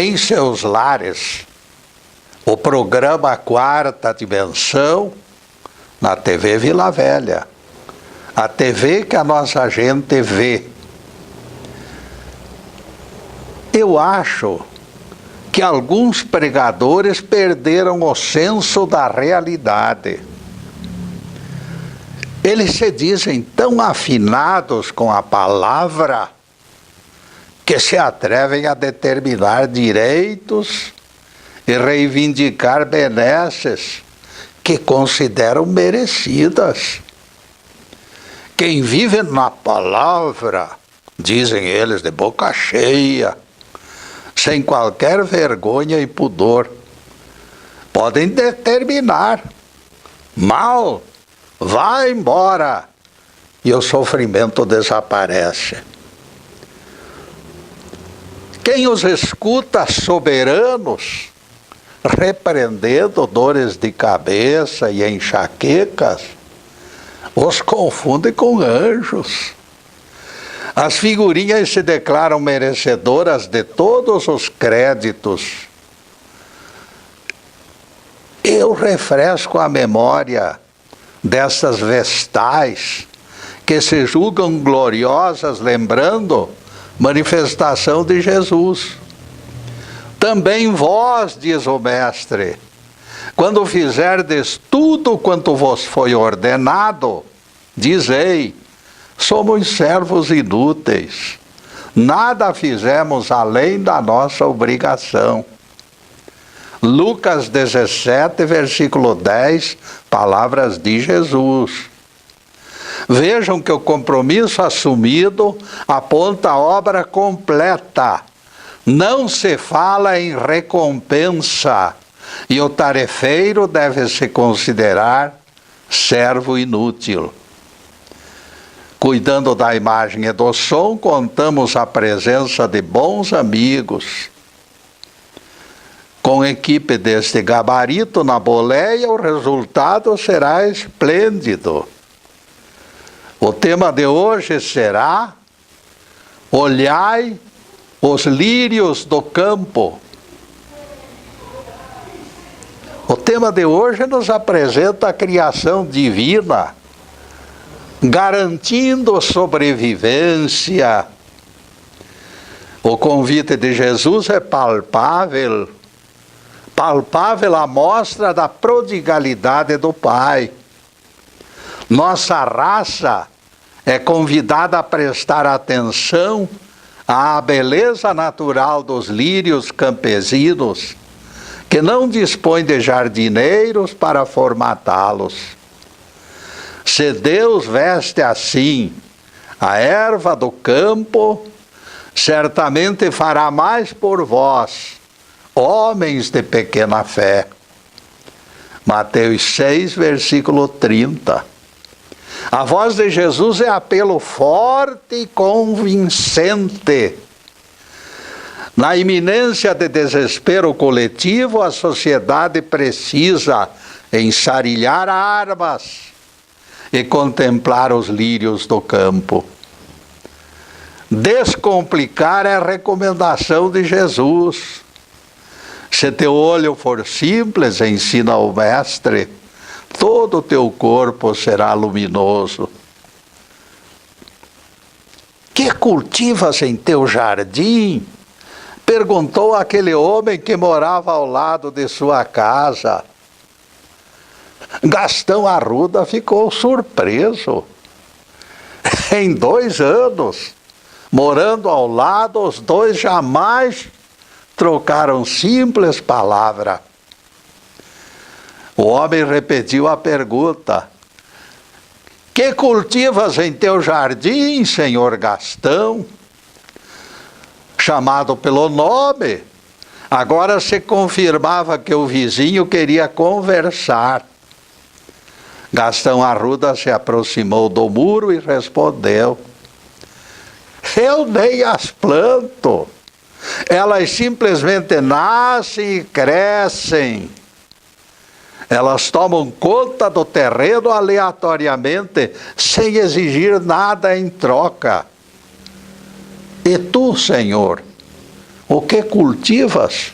em seus lares o programa Quarta Dimensão na TV Vila Velha, a TV que a nossa gente vê. Eu acho que alguns pregadores perderam o senso da realidade. Eles se dizem tão afinados com a palavra que se atrevem a determinar direitos e reivindicar benesses que consideram merecidas. Quem vive na palavra, dizem eles de boca cheia, sem qualquer vergonha e pudor, podem determinar: mal, vá embora, e o sofrimento desaparece. Quem os escuta soberanos, repreendendo dores de cabeça e enxaquecas, os confunde com anjos. As figurinhas se declaram merecedoras de todos os créditos. Eu refresco a memória dessas vestais que se julgam gloriosas, lembrando manifestação de Jesus. Também vós, diz o Mestre, quando fizerdes tudo quanto vos foi ordenado, dizei: somos servos inúteis, nada fizemos além da nossa obrigação. Lucas 17, versículo 10, palavras de Jesus. Vejam que o compromisso assumido aponta a obra completa. Não se fala em recompensa, e o tarefeiro deve se considerar servo inútil. Cuidando da imagem e do som, contamos a presença de bons amigos. Com equipe deste gabarito na boleia, o resultado será esplêndido. O tema de hoje será: olhai os lírios do campo. O tema de hoje nos apresenta a criação divina, garantindo sobrevivência. O convite de Jesus é palpável a mostra da prodigalidade do Pai. Nossa raça é convidada a prestar atenção à beleza natural dos lírios campesinos, que não dispõem de jardineiros para formatá-los. Se Deus veste assim a erva do campo, certamente fará mais por vós, homens de pequena fé. Mateus 6, versículo 30. A voz de Jesus é apelo forte e convincente. Na iminência de desespero coletivo, a sociedade precisa ensarilhar armas e contemplar os lírios do campo. Descomplicar é a recomendação de Jesus. Se teu olho for simples, ensina o Mestre, todo o teu corpo será luminoso. Que cultivas em teu jardim? Perguntou aquele homem que morava ao lado de sua casa. Gastão Arruda ficou surpreso. Em 2 anos, morando ao lado, os dois jamais trocaram simples palavra. O homem repetiu a pergunta: que cultivas em teu jardim, senhor Gastão? Chamado pelo nome, agora se confirmava que o vizinho queria conversar. Gastão Arruda se aproximou do muro e respondeu: eu nem as planto, elas simplesmente nascem e crescem. Elas tomam conta do terreno aleatoriamente, sem exigir nada em troca. E tu, Senhor, O que cultivas?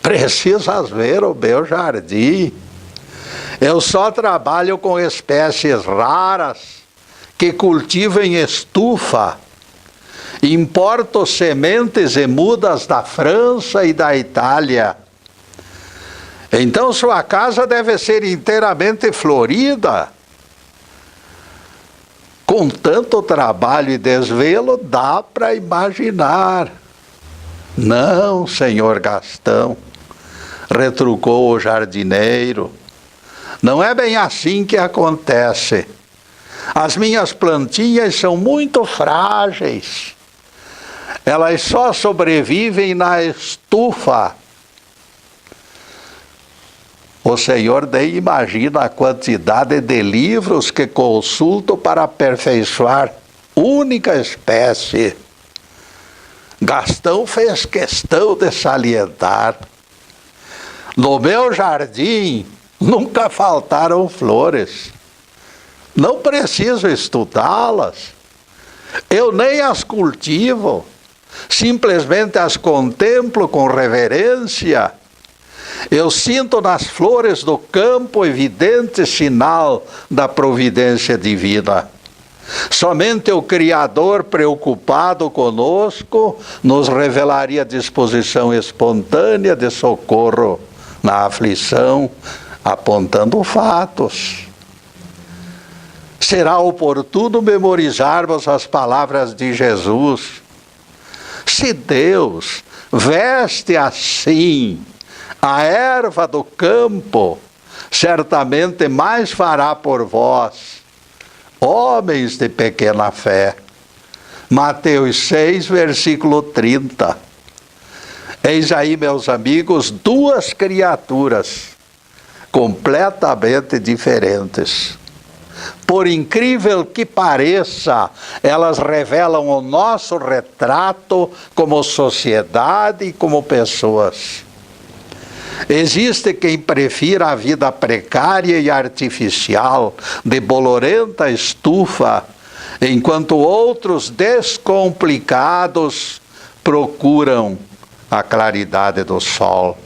Precisas ver o meu jardim. Eu só trabalho com espécies raras que cultivo em estufa. Importo sementes e mudas da França e da Itália. Então sua casa deve ser inteiramente florida. Com tanto trabalho e desvelo, dá para imaginar. Não, senhor Gastão, retrucou o jardineiro. Não é bem assim que acontece. As minhas plantinhas são muito frágeis. Elas só sobrevivem na estufa. O senhor nem imagina a quantidade de livros que consulto para aperfeiçoar única espécie. Gastão fez questão de salientar. No meu jardim nunca faltaram flores. Não preciso estudá-las. Eu nem as cultivo. Simplesmente as contemplo com reverência. Eu sinto nas flores do campo evidente sinal da providência divina. Somente o Criador, preocupado conosco, nos revelaria disposição espontânea de socorro na aflição, apontando fatos. Será oportuno memorizarmos as palavras de Jesus. Se Deus veste assim a erva do campo, certamente mais fará por vós, homens de pequena fé. Mateus 6, versículo 30. Eis aí, meus amigos, duas criaturas completamente diferentes. Por incrível que pareça, elas revelam o nosso retrato como sociedade e como pessoas. Existe quem prefira a vida precária e artificial, de bolorenta estufa, enquanto outros descomplicados procuram a claridade do sol.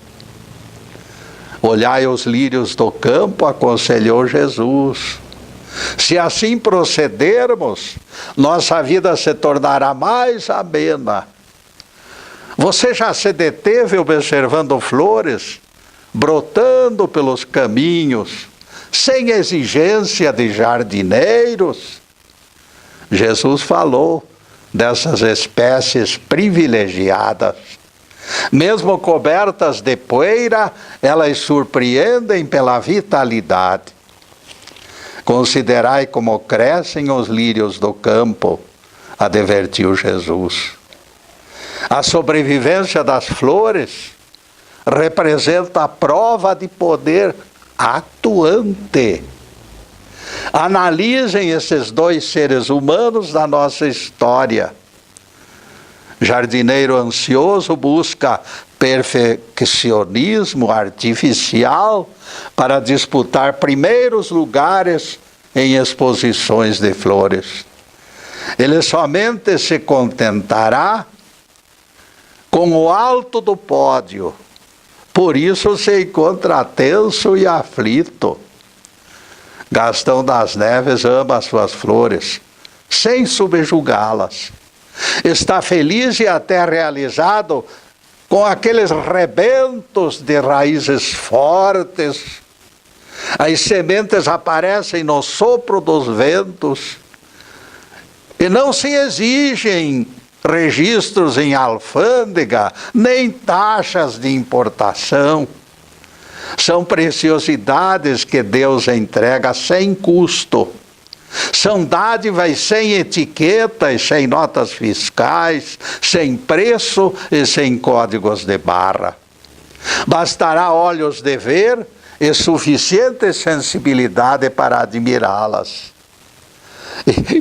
Olhai os lírios do campo, aconselhou Jesus. Se assim procedermos, nossa vida se tornará mais amena. Você já se deteve observando flores brotando pelos caminhos, sem exigência de jardineiros? Jesus falou dessas espécies privilegiadas. Mesmo cobertas de poeira, elas surpreendem pela vitalidade. Considerai como crescem os lírios do campo, advertiu Jesus. A sobrevivência das flores representa a prova de poder atuante. Analisem esses dois seres humanos da nossa história. Jardineiro ansioso busca perfeccionismo artificial para disputar primeiros lugares em exposições de flores. Ele somente se contentará com o alto do pódio. Por isso se encontra tenso e aflito. Gastão das Neves ama as suas flores, sem subjugá-las. Está feliz e até realizado com aqueles rebentos de raízes fortes. As sementes aparecem no sopro dos ventos. E não se exigem registros em alfândega, nem taxas de importação. São preciosidades que Deus entrega sem custo. São dádivas sem etiquetas, sem notas fiscais, sem preço e sem códigos de barra. Bastará olhos de ver e suficiente sensibilidade para admirá-las.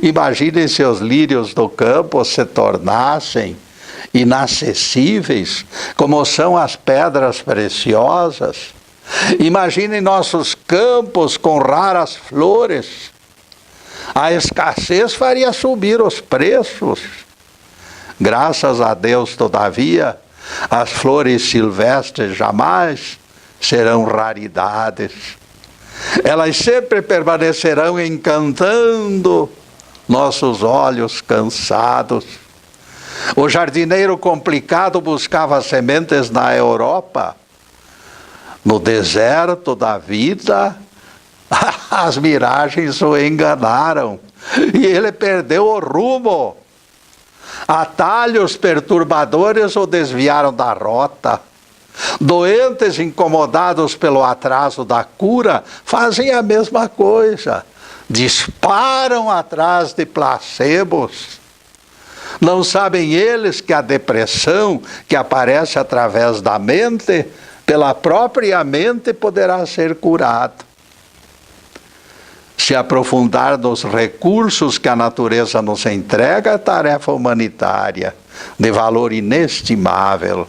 Imaginem se os lírios do campo se tornassem inacessíveis, como são as pedras preciosas. Imaginem nossos campos com raras flores. A escassez faria subir os preços. Graças a Deus, todavia, as flores silvestres jamais serão raridades. Elas sempre permanecerão encantando nossos olhos cansados. O jardineiro complicado buscava sementes na Europa. No deserto da vida, as miragens o enganaram e ele perdeu o rumo. Atalhos perturbadores o desviaram da rota. Doentes incomodados pelo atraso da cura fazem a mesma coisa. Disparam atrás de placebos. Não sabem eles que a depressão que aparece através da mente, pela própria mente poderá ser curada. Se aprofundar nos recursos que a natureza nos entrega é tarefa humanitária, de valor inestimável.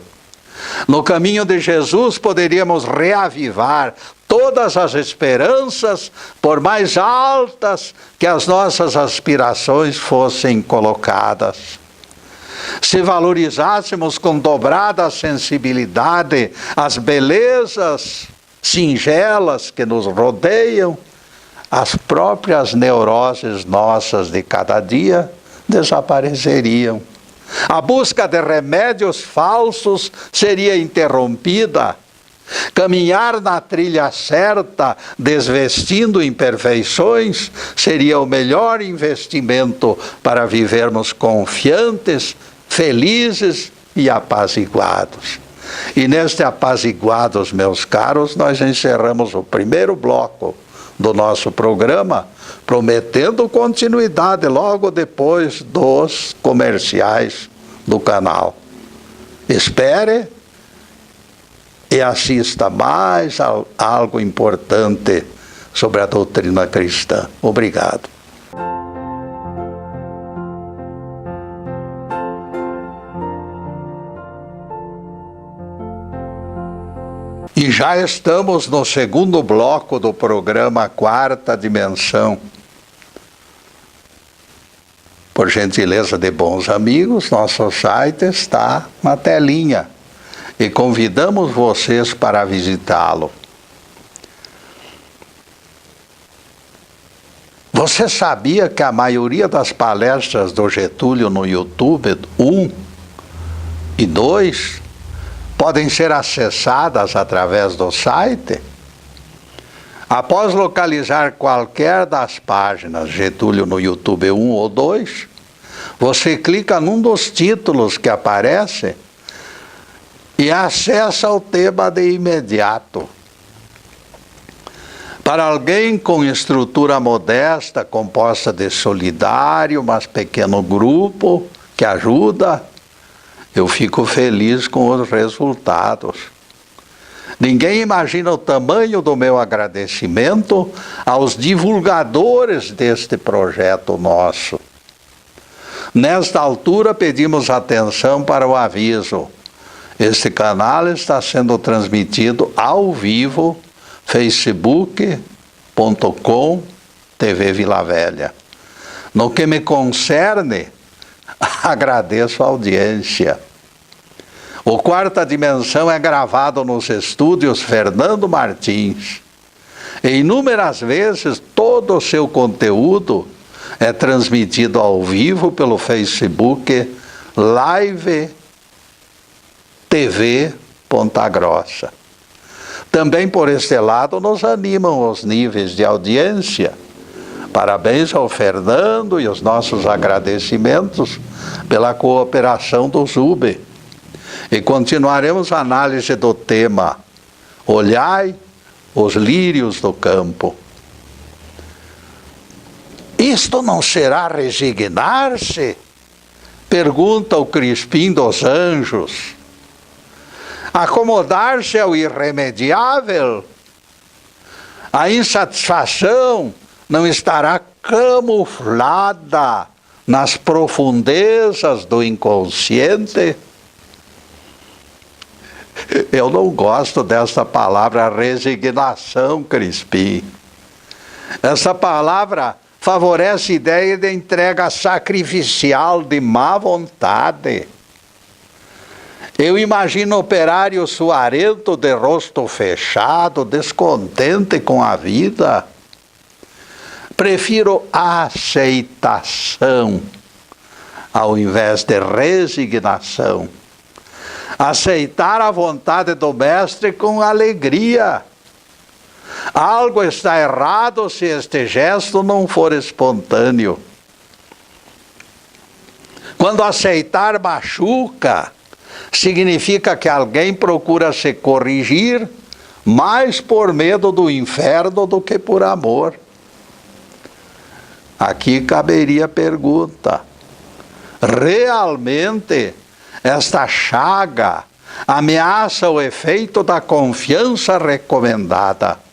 No caminho de Jesus poderíamos reavivar todas as esperanças, por mais altas que as nossas aspirações fossem colocadas. Se valorizássemos com dobrada sensibilidade as belezas singelas que nos rodeiam, as próprias neuroses nossas de cada dia desapareceriam. A busca de remédios falsos seria interrompida. Caminhar na trilha certa, desvestindo imperfeições, seria o melhor investimento para vivermos confiantes, felizes e apaziguados. E neste apaziguados, meus caros, nós encerramos o primeiro bloco do nosso programa, prometendo continuidade logo depois dos comerciais do canal. Espere e assista mais a algo importante sobre a doutrina cristã. Obrigado. E já estamos no segundo bloco do programa Quarta Dimensão. Por gentileza de bons amigos, nosso site está na telinha e convidamos vocês para visitá-lo. Você sabia que a maioria das palestras do Getúlio no YouTube 1 e 2 podem ser acessadas através do site? Após localizar qualquer das páginas Getúlio no YouTube 1 ou 2, você clica num dos títulos que aparece e acessa o tema de imediato. Para alguém com estrutura modesta, composta de solidário, mas pequeno grupo que ajuda, eu fico feliz com os resultados. Ninguém imagina o tamanho do meu agradecimento aos divulgadores deste projeto nosso. Nesta altura, pedimos atenção para o aviso. Este canal está sendo transmitido ao vivo, facebook.com/TV Vila Velha. No que me concerne, agradeço a audiência. O Quarta Dimensão é gravado nos estúdios Fernando Martins. E inúmeras vezes todo o seu conteúdo é transmitido ao vivo pelo Facebook Live TV Ponta Grossa. Também por este lado nos animam os níveis de audiência. Parabéns ao Fernando e os nossos agradecimentos pela cooperação do ZUB. E continuaremos a análise do tema Olhai os lírios do campo. Isto não será resignar-se? Pergunta o Crispim dos Anjos. Acomodar-se ao irremediável? A insatisfação não estará camuflada nas profundezas do inconsciente? Eu não gosto dessa palavra resignação, Crispim. Essa palavra favorece a ideia de entrega sacrificial de má vontade. Eu imagino operário suarento, de rosto fechado, descontente com a vida. Prefiro aceitação ao invés de resignação. Aceitar a vontade do mestre com alegria. Algo está errado se este gesto não for espontâneo. Quando aceitar machuca, significa que alguém procura se corrigir mais por medo do inferno do que por amor. Aqui caberia a pergunta: realmente esta chaga ameaça o efeito da confiança recomendada?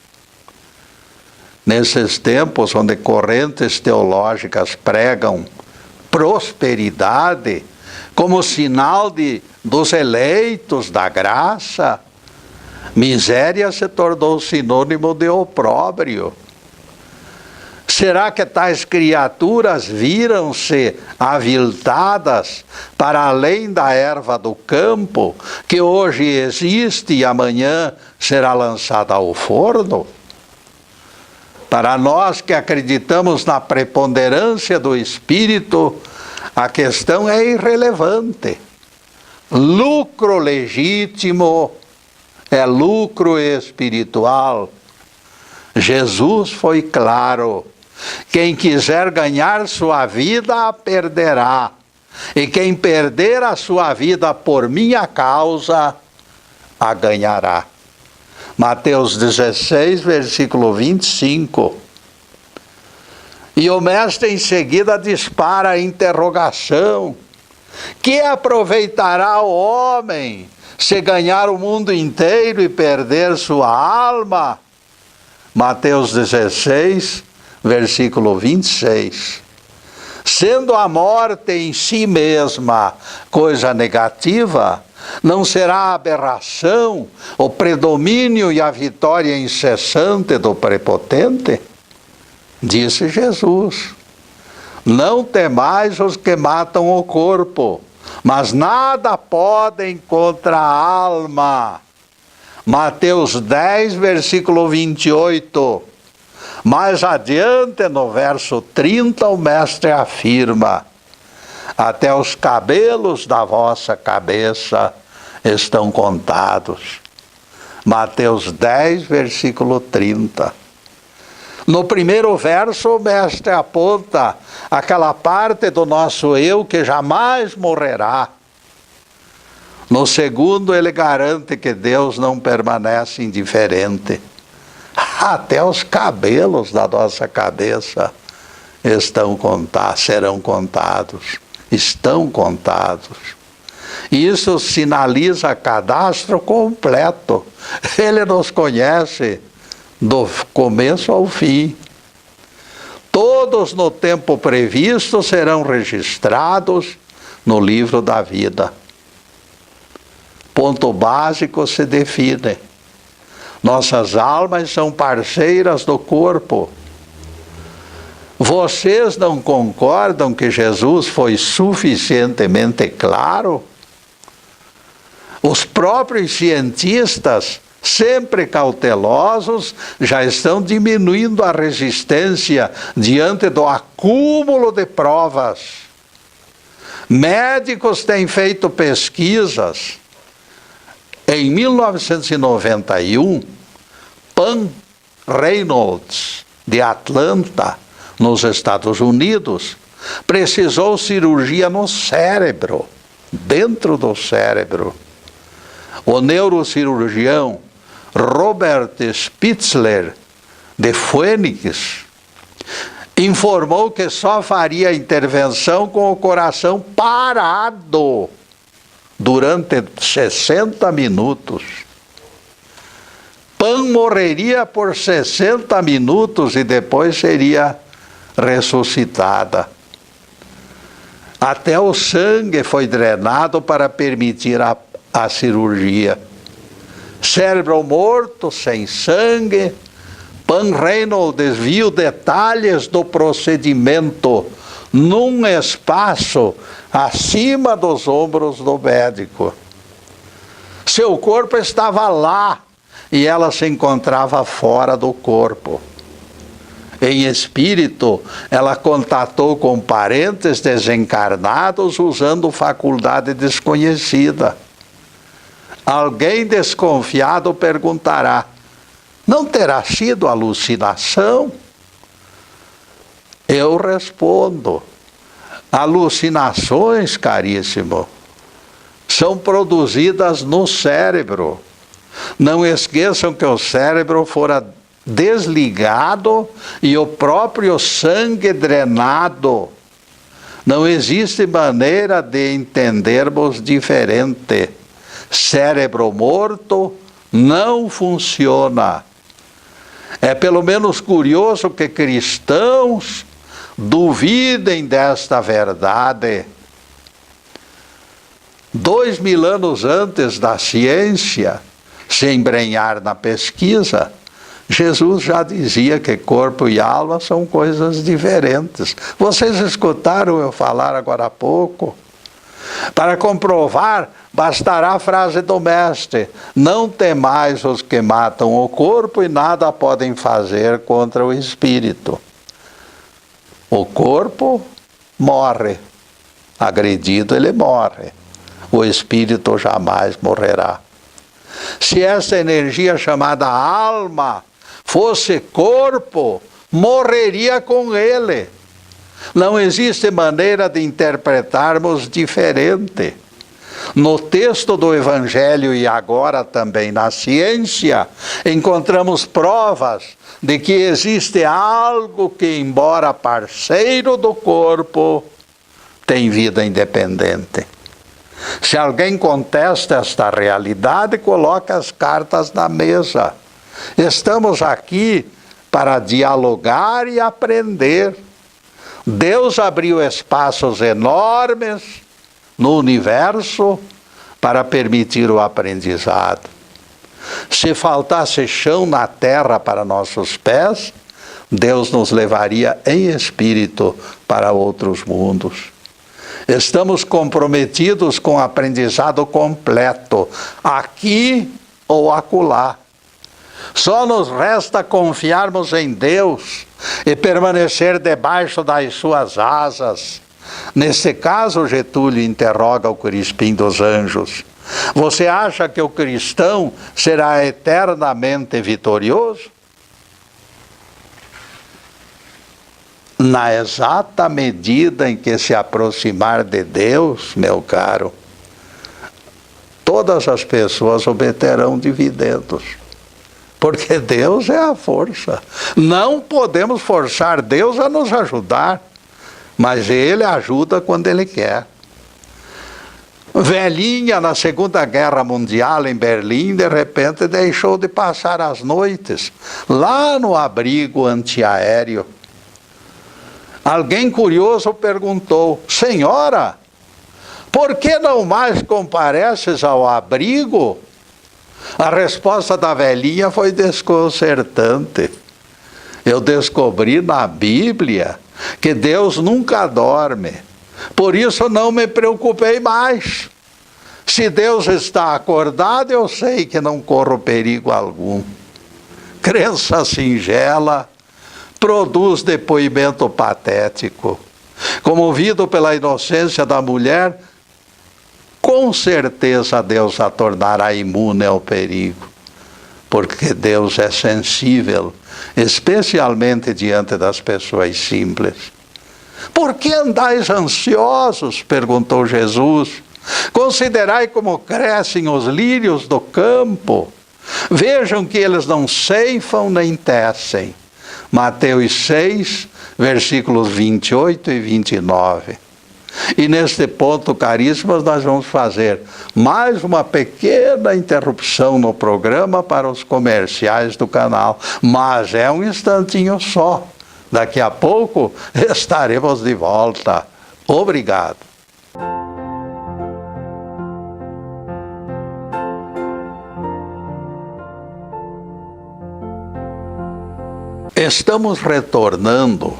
Nesses tempos onde correntes teológicas pregam prosperidade como sinal dos eleitos da graça, miséria se tornou sinônimo de opróbrio. Será que tais criaturas viram-se aviltadas para além da erva do campo, que hoje existe e amanhã será lançada ao forno? Para nós que acreditamos na preponderância do Espírito, a questão é irrelevante. Lucro legítimo é lucro espiritual. Jesus foi claro: quem quiser ganhar sua vida, a perderá. E quem perder a sua vida por minha causa, a ganhará. Mateus 16, versículo 25. E o mestre em seguida dispara a interrogação: que aproveitará o homem se ganhar o mundo inteiro e perder sua alma? Mateus 16, versículo 26. Sendo a morte em si mesma coisa negativa, não será aberração o predomínio e a vitória incessante do prepotente? Disse Jesus: não temais os que matam o corpo, mas nada podem contra a alma. Mateus 10, versículo 28. Mais adiante, no verso 30, o mestre afirma: até os cabelos da vossa cabeça estão contados. Mateus 10, versículo 30. No primeiro verso, o mestre aponta aquela parte do nosso eu que jamais morrerá. No segundo, ele garante que Deus não permanece indiferente. Até os cabelos da nossa cabeça serão contados, estão contados. Isso sinaliza cadastro completo. Ele nos conhece do começo ao fim. Todos no tempo previsto serão registrados no livro da vida. Ponto básico se define: nossas almas são parceiras do corpo. Vocês não concordam que Jesus foi suficientemente claro? Os próprios cientistas, sempre cautelosos, já estão diminuindo a resistência diante do acúmulo de provas. Médicos têm feito pesquisas. Em 1991, Pan Reynolds, de Atlanta, nos Estados Unidos, precisou cirurgia no cérebro, dentro do cérebro. O neurocirurgião Robert Spitzler, de Phoenix, informou que só faria a intervenção com o coração parado durante 60 minutos. Pan morreria por 60 minutos e depois seria ressuscitada. Até o sangue foi drenado para permitir a cirurgia. Cérebro morto, sem sangue, Panreino ou desvio detalhes do procedimento num espaço acima dos ombros do médico. Seu corpo estava lá e ela se encontrava fora do corpo. Em espírito, ela contatou com parentes desencarnados usando faculdade desconhecida. Alguém desconfiado perguntará: não terá sido alucinação? Eu respondo: alucinações, caríssimo, são produzidas no cérebro. Não esqueçam que o cérebro fora desligado e o próprio sangue drenado. Não existe maneira de entendermos diferente. Cérebro morto não funciona. É pelo menos curioso que cristãos duvidem desta verdade. 2000 anos antes da ciência se embrenhar na pesquisa, Jesus já dizia que corpo e alma são coisas diferentes. Vocês escutaram eu falar agora há pouco? Para comprovar, bastará a frase do mestre: não temais os que matam o corpo e nada podem fazer contra o espírito. O corpo morre, agredido ele morre, o espírito jamais morrerá. Se essa energia chamada alma fosse corpo, morreria com ele. Não existe maneira de interpretarmos diferente. No texto do Evangelho e agora também na ciência, encontramos provas de que existe algo que, embora parceiro do corpo, tem vida independente. Se alguém contesta esta realidade, coloca as cartas na mesa. Estamos aqui para dialogar e aprender. Deus abriu espaços enormes no universo para permitir o aprendizado. Se faltasse chão na terra para nossos pés, Deus nos levaria em espírito para outros mundos. Estamos comprometidos com o aprendizado completo, aqui ou acolá. Só nos resta confiarmos em Deus e permanecer debaixo das suas asas. Nesse caso, Getúlio interroga o Crispim dos Anjos: você acha que o cristão será eternamente vitorioso? Na exata medida em que se aproximar de Deus, meu caro, todas as pessoas obterão dividendos. Porque Deus é a força. Não podemos forçar Deus a nos ajudar, mas Ele ajuda quando Ele quer. Velhinha, na Segunda Guerra Mundial, em Berlim, de repente deixou de passar as noites lá no abrigo antiaéreo. Alguém curioso perguntou: senhora, por que não mais compareces ao abrigo? A resposta da velhinha foi desconcertante. Eu descobri na Bíblia que Deus nunca dorme. Por isso não me preocupei mais. Se Deus está acordado, eu sei que não corro perigo algum. Crença singela produz depoimento patético. Comovido pela inocência da mulher, com certeza Deus a tornará imune ao perigo, porque Deus é sensível, especialmente diante das pessoas simples. Por que andais ansiosos? Perguntou Jesus. Considerai como crescem os lírios do campo. Vejam que eles não ceifam nem tecem. Mateus 6, versículos 28 e 29. E neste ponto, caríssimos, nós vamos fazer mais uma pequena interrupção no programa para os comerciais do canal. Mas é um instantinho só. Daqui a pouco estaremos de volta. Obrigado. Estamos retornando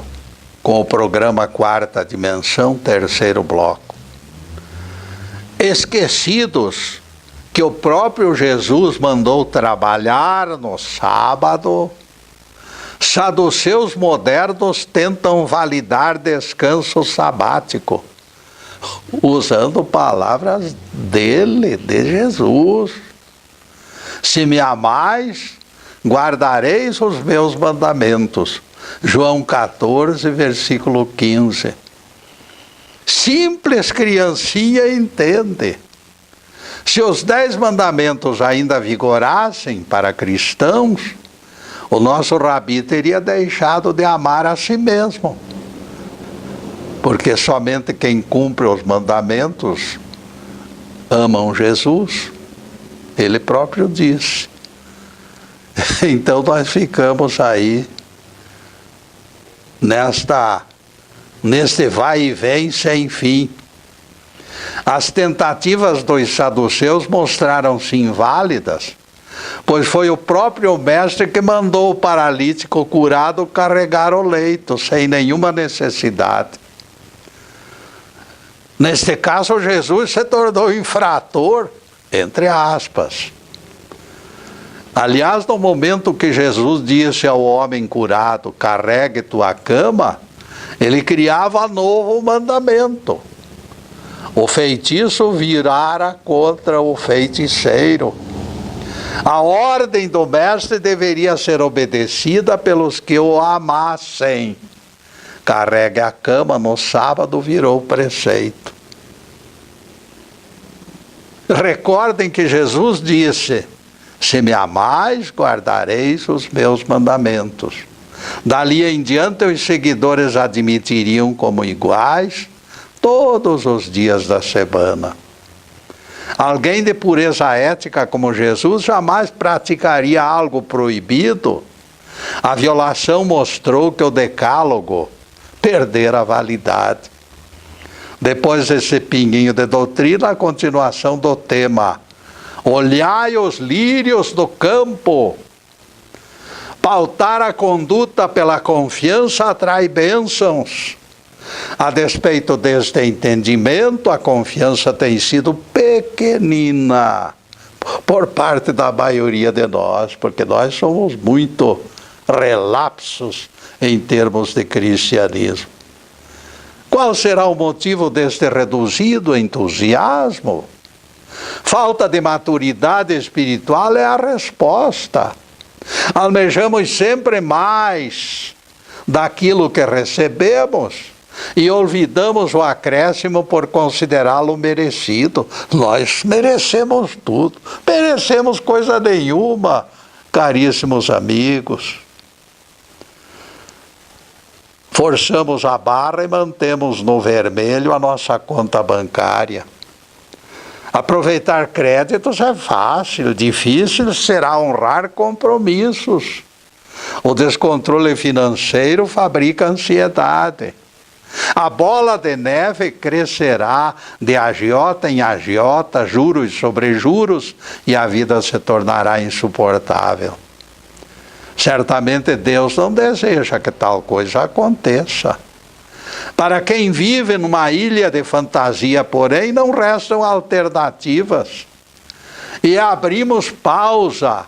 com o programa Quarta Dimensão, terceiro bloco. Esquecidos que o próprio Jesus mandou trabalhar no sábado, saduceus modernos tentam validar descanso sabático, usando palavras dele, de Jesus. Se me amais, guardareis os meus mandamentos. João 14, versículo 15. Simples criancinha entende. Se os 10 mandamentos ainda vigorassem para cristãos, o nosso Rabi teria deixado de amar a si mesmo. Porque somente quem cumpre os mandamentos amam Jesus. Ele próprio disse. Então nós ficamos aí neste vai e vem sem fim. As tentativas dos saduceus mostraram-se inválidas, pois foi o próprio mestre que mandou o paralítico curado carregar o leito, sem nenhuma necessidade. Neste caso, Jesus se tornou infrator, entre aspas. Aliás, no momento que Jesus disse ao homem curado, carregue tua cama, ele criava novo mandamento. O feitiço virara contra o feiticeiro. A ordem do mestre deveria ser obedecida pelos que o amassem. Carregue a cama no sábado virou preceito. Recordem que Jesus disse: se me amais, guardareis os meus mandamentos. Dali em diante, os seguidores admitiriam como iguais todos os dias da semana. Alguém de pureza ética como Jesus jamais praticaria algo proibido. A violação mostrou que o decálogo perdera a validade. Depois desse pinguinho de doutrina, a continuação do tema: olhai os lírios do campo. Pautar a conduta pela confiança atrai bênçãos. A despeito deste entendimento, a confiança tem sido pequenina por parte da maioria de nós, porque nós somos muito relapsos em termos de cristianismo. Qual será o motivo deste reduzido entusiasmo? Falta de maturidade espiritual é a resposta. Almejamos sempre mais daquilo que recebemos e olvidamos o acréscimo por considerá-lo merecido. Nós merecemos tudo, merecemos coisa nenhuma, caríssimos amigos. Forçamos a barra e mantemos no vermelho a nossa conta bancária. Aproveitar créditos é fácil, difícil será honrar compromissos. O descontrole financeiro fabrica ansiedade. A bola de neve crescerá de agiota em agiota, juros sobre juros, e a vida se tornará insuportável. Certamente Deus não deseja que tal coisa aconteça. Para quem vive numa ilha de fantasia, porém, não restam alternativas. E abrimos pausa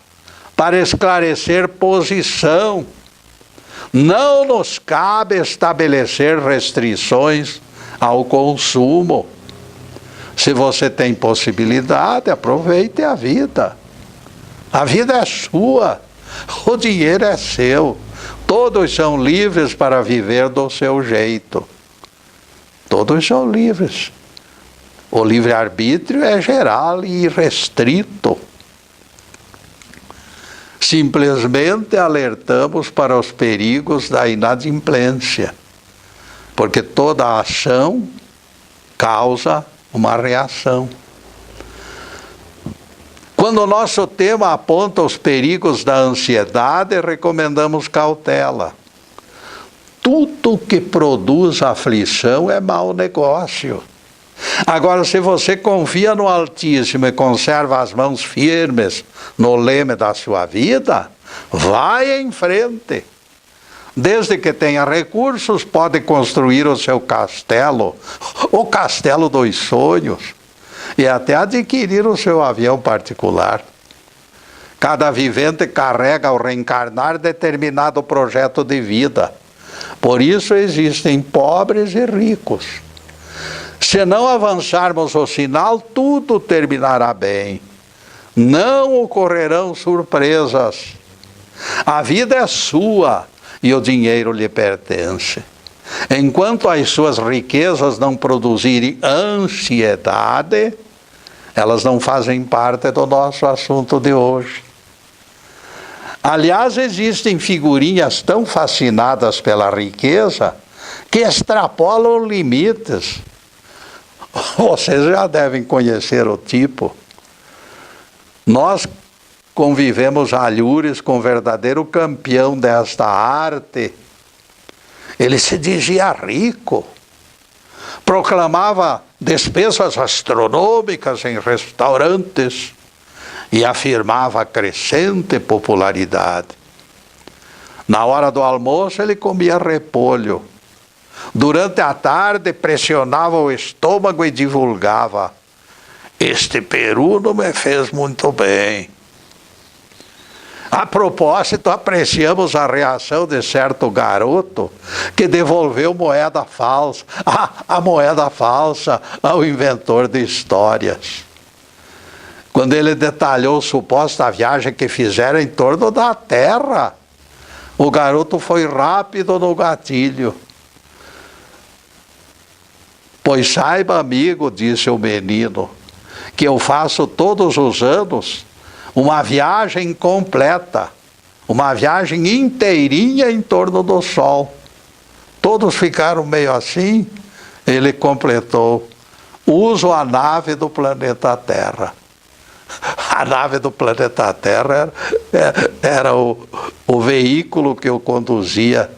para esclarecer posição. Não nos cabe estabelecer restrições ao consumo. Se você tem possibilidade, aproveite a vida. A vida é sua, o dinheiro é seu. Todos são livres para viver do seu jeito. Todos são livres. O livre-arbítrio é geral e irrestrito. Simplesmente alertamos para os perigos da inadimplência, porque toda ação causa uma reação. Quando o nosso tema aponta os perigos da ansiedade, recomendamos cautela. Tudo que produz aflição é mau negócio. Agora, se você confia no Altíssimo e conserva as mãos firmes no leme da sua vida, vai em frente. Desde que tenha recursos, pode construir o seu castelo, o castelo dos sonhos, e até adquirir o seu avião particular. Cada vivente carrega ao reencarnar determinado projeto de vida. Por isso existem pobres e ricos. Se não avançarmos o sinal, tudo terminará bem. Não ocorrerão surpresas. A vida é sua e o dinheiro lhe pertence. Enquanto as suas riquezas não produzirem ansiedade, elas não fazem parte do nosso assunto de hoje. Aliás, existem figurinhas tão fascinadas pela riqueza que extrapolam limites. Vocês já devem conhecer o tipo. Nós convivemos alhures com o verdadeiro campeão desta arte. Ele se dizia rico, proclamava despesas astronômicas em restaurantes e afirmava crescente popularidade. Na hora do almoço ele comia repolho. Durante a tarde pressionava o estômago e divulgava: "Este peru não me fez muito bem." A propósito, apreciamos a reação de certo garoto que devolveu moeda falsa, a moeda falsa ao inventor de histórias. Quando ele detalhou suposta viagem que fizeram em torno da Terra, o garoto foi rápido no gatilho. "Pois saiba, amigo", disse o menino, "que eu faço todos os anos uma viagem completa, uma viagem inteirinha em torno do Sol." Todos ficaram meio assim. Ele completou: "Uso a nave do planeta Terra." A nave do planeta Terra era o veículo que eu conduzia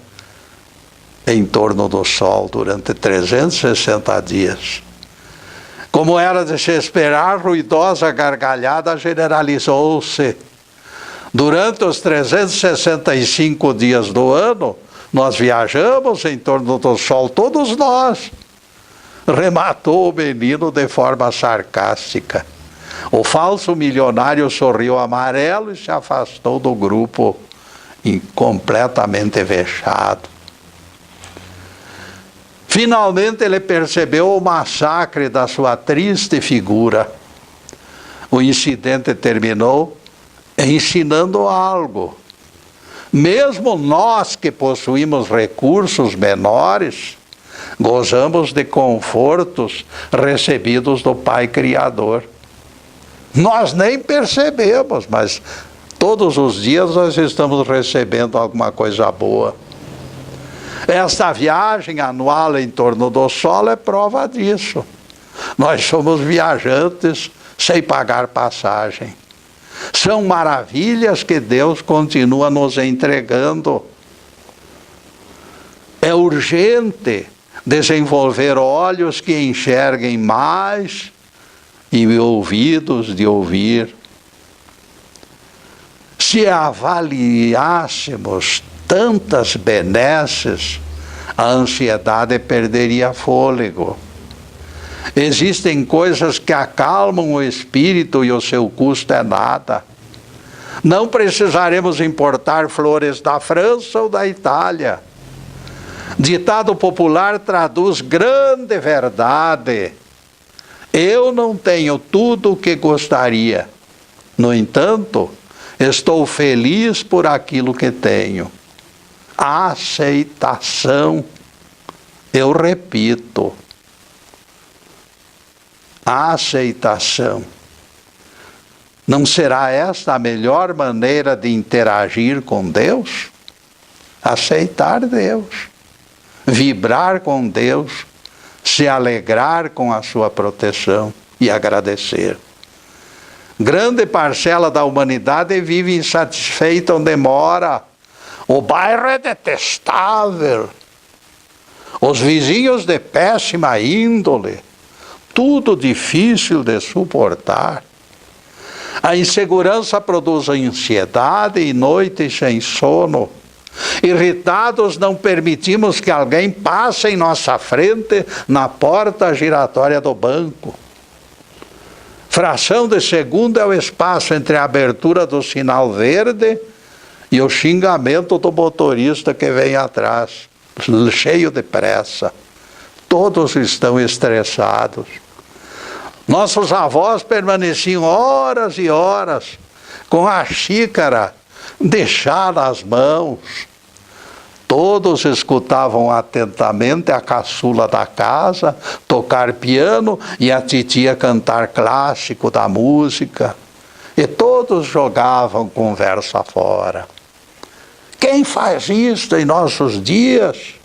em torno do Sol durante 360 dias. Como era de se esperar, ruidosa gargalhada generalizou-se. Durante os 365 dias do ano, nós viajamos em torno do Sol, todos nós. Rematou o menino de forma sarcástica. O falso milionário sorriu amarelo e se afastou do grupo, completamente vexado. Finalmente ele percebeu o massacre da sua triste figura. O incidente terminou ensinando algo. Mesmo nós que possuímos recursos menores, gozamos de confortos recebidos do Pai Criador. Nós nem percebemos, mas todos os dias nós estamos recebendo alguma coisa boa. Esta viagem anual em torno do Sol é prova disso. Nós somos viajantes sem pagar passagem. São maravilhas que Deus continua nos entregando. É urgente desenvolver olhos que enxerguem mais e ouvidos de ouvir. Se avaliássemos tantas benesses, a ansiedade perderia fôlego. Existem coisas que acalmam o espírito e o seu custo é nada. Não precisaremos importar flores da França ou da Itália. Ditado popular traduz grande verdade. Eu não tenho tudo o que gostaria. No entanto, estou feliz por aquilo que tenho. A aceitação, eu repito, a aceitação. Não será esta a melhor maneira de interagir com Deus? Aceitar Deus, vibrar com Deus, se alegrar com a sua proteção e agradecer. Grande parcela da humanidade vive insatisfeita onde mora. O bairro é detestável. Os vizinhos de péssima índole. Tudo difícil de suportar. A insegurança produz ansiedade e noites sem sono. Irritados, não permitimos que alguém passe em nossa frente na porta giratória do banco. Fração de segundo é o espaço entre a abertura do sinal verde e o xingamento do motorista que vem atrás, cheio de pressa. Todos estão estressados. Nossos avós permaneciam horas e horas com a xícara de chá nas mãos. Todos escutavam atentamente a caçula da casa tocar piano e a titia cantar clássico da música. E todos jogavam conversa fora. Quem faz isso em nossos dias?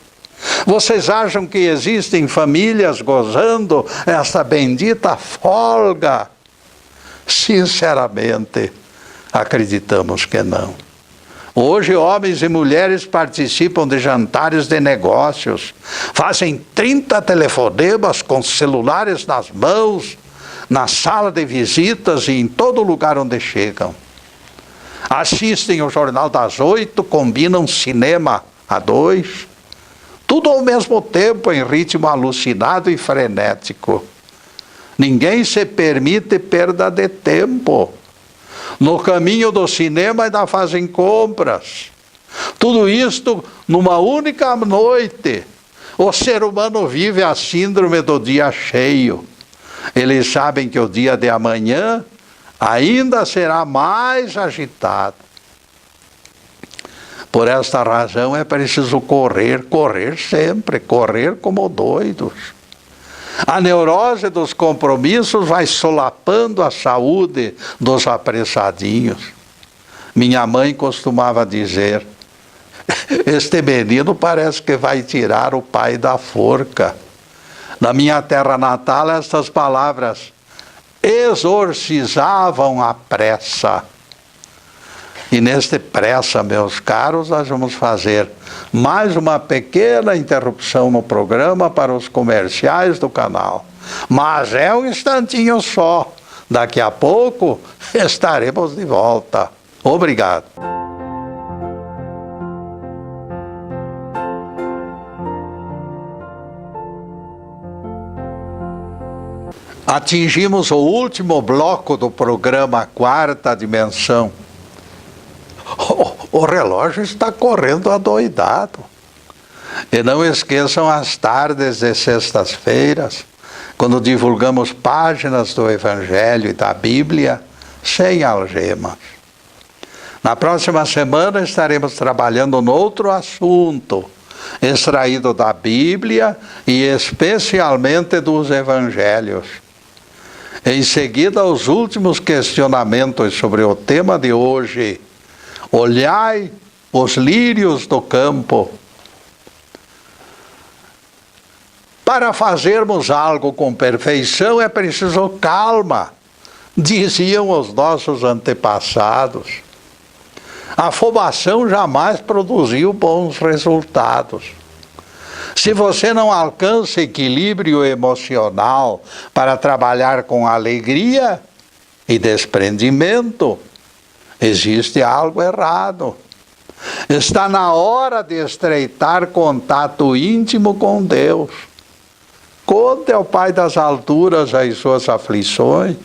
Vocês acham que existem famílias gozando essa bendita folga? Sinceramente, acreditamos que não. Hoje, homens e mulheres participam de jantares de negócios, fazem 30 telefonemas com celulares nas mãos, na sala de visitas e em todo lugar onde chegam. Assistem o Jornal das 8, combinam cinema a 2, tudo ao mesmo tempo em ritmo alucinado e frenético. Ninguém se permite perda de tempo. No caminho do cinema ainda fazem compras. Tudo isto numa única noite. O ser humano vive a síndrome do dia cheio. Eles sabem que o dia de amanhã ainda será mais agitado. Por esta razão é preciso correr sempre, correr como doidos. A neurose dos compromissos vai solapando a saúde dos apressadinhos. Minha mãe costumava dizer: este menino parece que vai tirar o pai da forca. Na minha terra natal, estas palavras exorcizavam a pressa. E neste pressa, meus caros, nós vamos fazer mais uma pequena interrupção no programa para os comerciais do canal. Mas é um instantinho só. Daqui a pouco estaremos de volta. Obrigado. Atingimos o último bloco do programa Quarta Dimensão. O relógio está correndo adoidado. E não esqueçam as tardes de sextas-feiras, quando divulgamos páginas do Evangelho e da Bíblia sem algemas. Na próxima semana estaremos trabalhando noutro assunto, extraído da Bíblia e especialmente dos Evangelhos. Em seguida, os últimos questionamentos sobre o tema de hoje. Olhai os lírios do campo. Para fazermos algo com perfeição é preciso calma, diziam os nossos antepassados. A afobação jamais produziu bons resultados. Se você não alcança equilíbrio emocional para trabalhar com alegria e desprendimento, existe algo errado. Está na hora de estreitar contato íntimo com Deus. Conte ao Pai das alturas as suas aflições.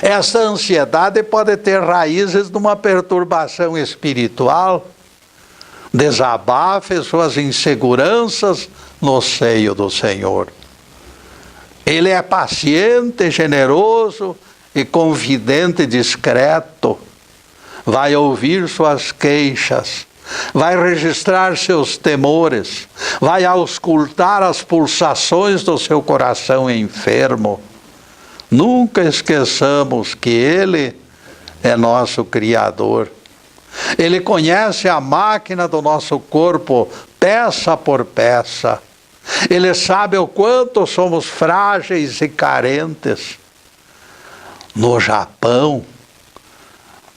Essa ansiedade pode ter raízes numa perturbação espiritual. Desabafe suas inseguranças no seio do Senhor. Ele é paciente, generoso e confidente discreto. Vai ouvir suas queixas, vai registrar seus temores, vai auscultar as pulsações do seu coração enfermo. Nunca esqueçamos que Ele é nosso Criador. Ele conhece a máquina do nosso corpo, peça por peça. Ele sabe o quanto somos frágeis e carentes. No Japão,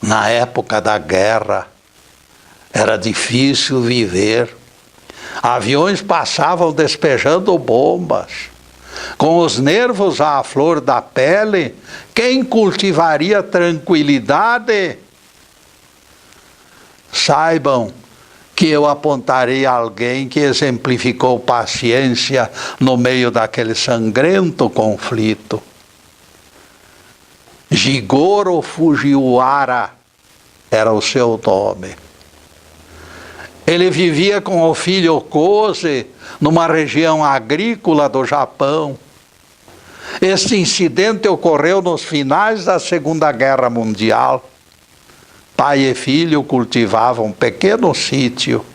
na época da guerra, era difícil viver. Aviões passavam despejando bombas. Com os nervos à flor da pele, quem cultivaria tranquilidade saibam que eu apontarei alguém que exemplificou paciência no meio daquele sangrento conflito. Jigoro Fujiwara era o seu nome. Ele vivia com o filho Kose numa região agrícola do Japão. Este incidente ocorreu nos finais da Segunda Guerra Mundial. Pai e filho cultivavam um pequeno sítio.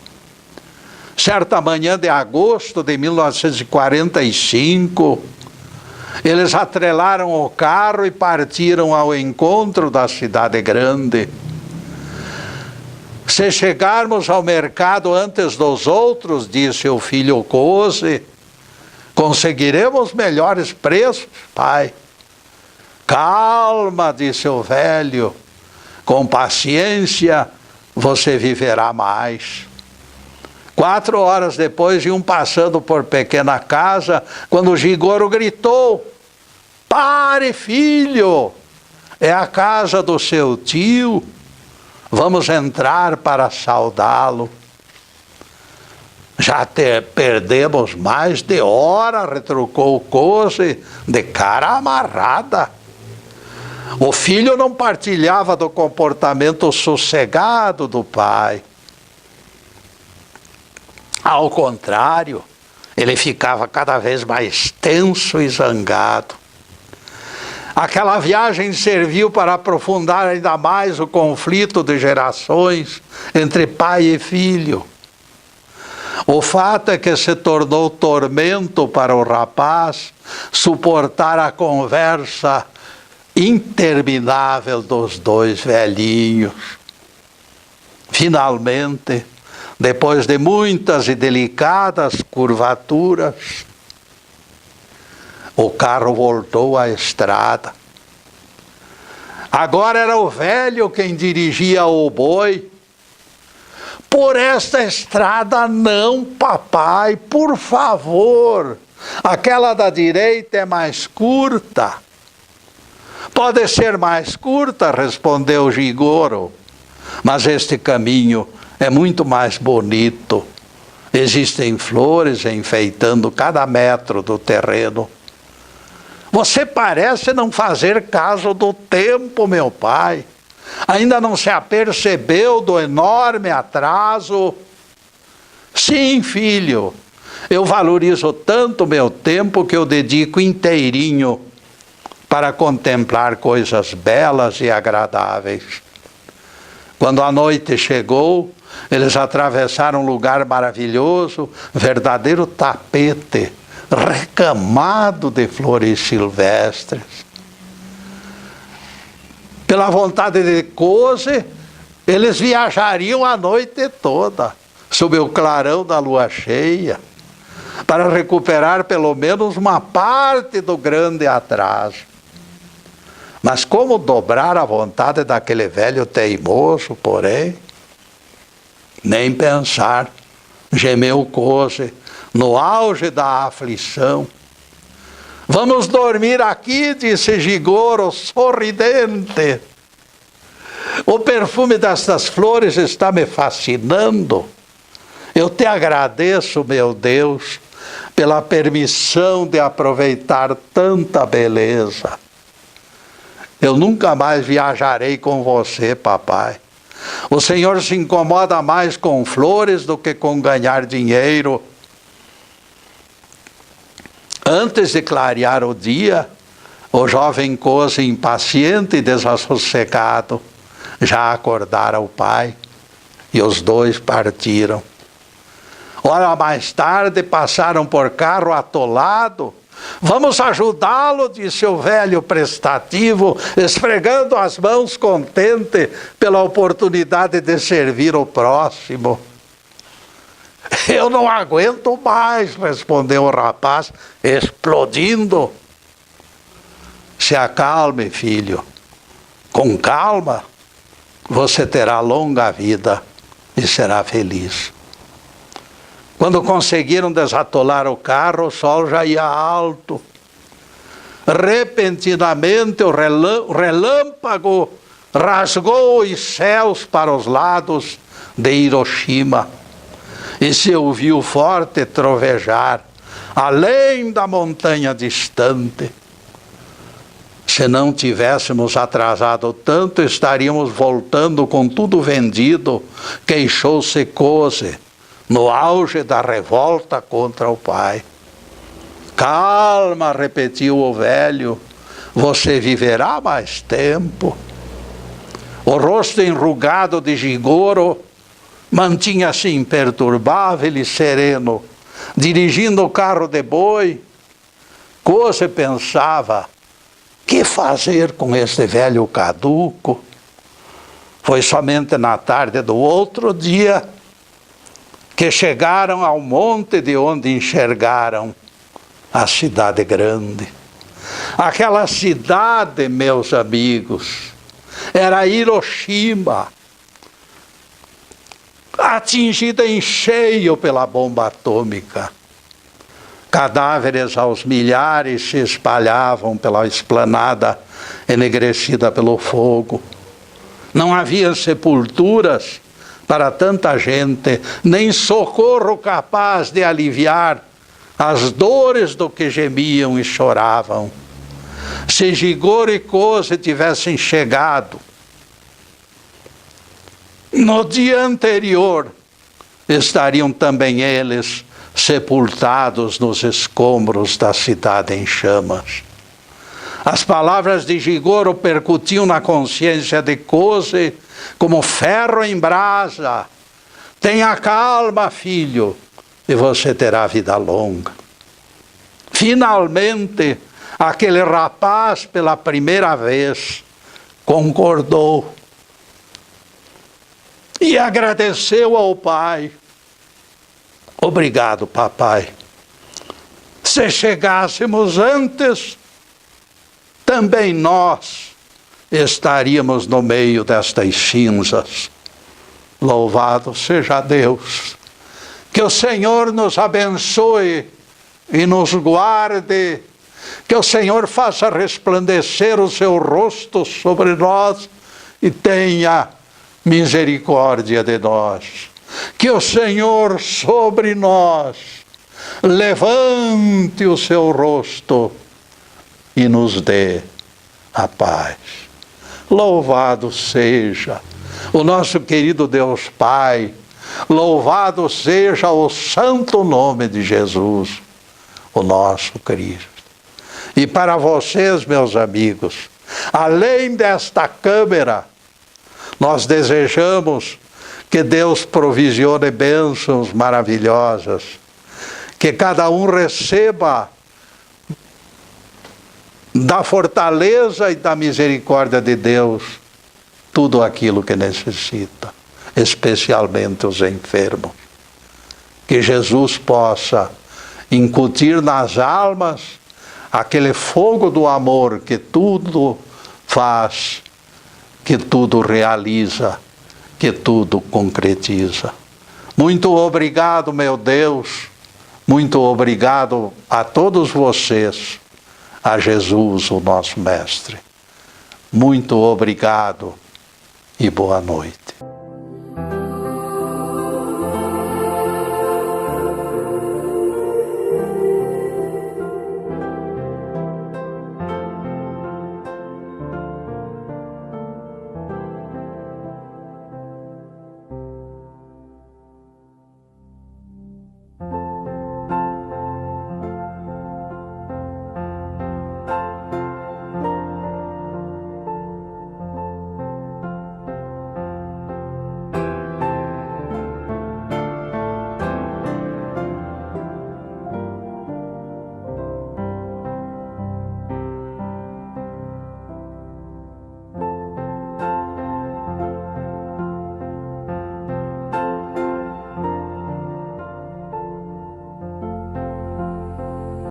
Certa manhã de agosto de 1945, eles atrelaram o carro e partiram ao encontro da cidade grande. Se chegarmos ao mercado antes dos outros, disse o filho Kose, conseguiremos melhores preços, pai. Calma, disse o velho. Com paciência, você viverá mais. 4 horas depois, iam passando por pequena casa, quando Jigoro gritou: pare, filho! É a casa do seu tio. Vamos entrar para saudá-lo. Já perdemos mais de hora, retrucou Kose, de cara amarrada. O filho não partilhava do comportamento sossegado do pai. Ao contrário, ele ficava cada vez mais tenso e zangado. Aquela viagem serviu para aprofundar ainda mais o conflito de gerações entre pai e filho. O fato é que se tornou tormento para o rapaz suportar a conversa interminável dos dois velhinhos. Finalmente, depois de muitas e delicadas curvaturas, o carro voltou à estrada. Agora era o velho quem dirigia o boi. Por esta estrada não, papai, por favor. Aquela da direita é mais curta. Pode ser mais curta, respondeu Jigoro, mas este caminho é muito mais bonito. Existem flores enfeitando cada metro do terreno. Você parece não fazer caso do tempo, meu pai. Ainda não se apercebeu do enorme atraso? Sim, filho. Eu valorizo tanto meu tempo que eu dedico inteirinho para contemplar coisas belas e agradáveis. Quando a noite chegou, eles atravessaram um lugar maravilhoso, verdadeiro tapete, recamado de flores silvestres. Pela vontade de Kose, eles viajariam a noite toda, sob o clarão da lua cheia, para recuperar pelo menos uma parte do grande atraso. Mas como dobrar a vontade daquele velho teimoso, porém? Nem pensar, gemeu Kose, no auge da aflição. Vamos dormir aqui, disse Jigoro, sorridente. O perfume destas flores está me fascinando. Eu te agradeço, meu Deus, pela permissão de aproveitar tanta beleza. Eu nunca mais viajarei com você, papai. O senhor se incomoda mais com flores do que com ganhar dinheiro. Antes de clarear o dia, o jovem Kose, impaciente e desassossegado, já acordara o pai e os dois partiram. Hora mais tarde passaram por carro atolado. Vamos ajudá-lo, disse o velho prestativo, esfregando as mãos contente pela oportunidade de servir o próximo. Eu não aguento mais, respondeu o rapaz, explodindo. Se acalme, filho. Com calma, você terá longa vida e será feliz. Quando conseguiram desatolar o carro, o sol já ia alto. Repentinamente o relâmpago rasgou os céus para os lados, de Hiroshima e se ouviu forte trovejar além da montanha distante. Se não tivéssemos atrasado tanto, estaríamos voltando com tudo vendido, queixou-se Kose, no auge da revolta contra o pai. Calma, repetiu o velho, você viverá mais tempo. O rosto enrugado de Jigoro mantinha-se imperturbável e sereno, dirigindo o carro de boi. Kose pensava, que fazer com este velho caduco? Foi somente na tarde do outro dia que chegaram ao monte de onde enxergaram a cidade grande. Aquela cidade, meus amigos, era Hiroshima, atingida em cheio pela bomba atômica. Cadáveres aos milhares se espalhavam pela esplanada enegrecida pelo fogo. Não havia sepulturas para tanta gente, nem socorro capaz de aliviar as dores do que gemiam e choravam. Se Jigoro e Kose tivessem chegado no dia anterior, estariam também eles sepultados nos escombros da cidade em chamas. As palavras de Jigoro percutiam na consciência de Kose como ferro em brasa. Tenha calma, filho, e você terá vida longa. Finalmente, aquele rapaz, pela primeira vez, concordou e agradeceu ao pai. Obrigado, papai. Se chegássemos antes, também nós estaríamos no meio destas cinzas. Louvado seja Deus. Que o Senhor nos abençoe e nos guarde. Que o Senhor faça resplandecer o seu rosto sobre nós e tenha misericórdia de nós. Que o Senhor sobre nós levante o seu rosto e nos dê a paz. Louvado seja o nosso querido Deus Pai, louvado seja o santo nome de Jesus, o nosso Cristo. E para vocês, meus amigos, além desta câmera, nós desejamos que Deus provisione bênçãos maravilhosas, que cada um receba da fortaleza e da misericórdia de Deus tudo aquilo que necessita, especialmente os enfermos. Que Jesus possa incutir nas almas aquele fogo do amor que tudo faz, que tudo realiza, que tudo concretiza. Muito obrigado, meu Deus, muito obrigado a todos vocês, a Jesus, o nosso Mestre. Muito obrigado e boa noite.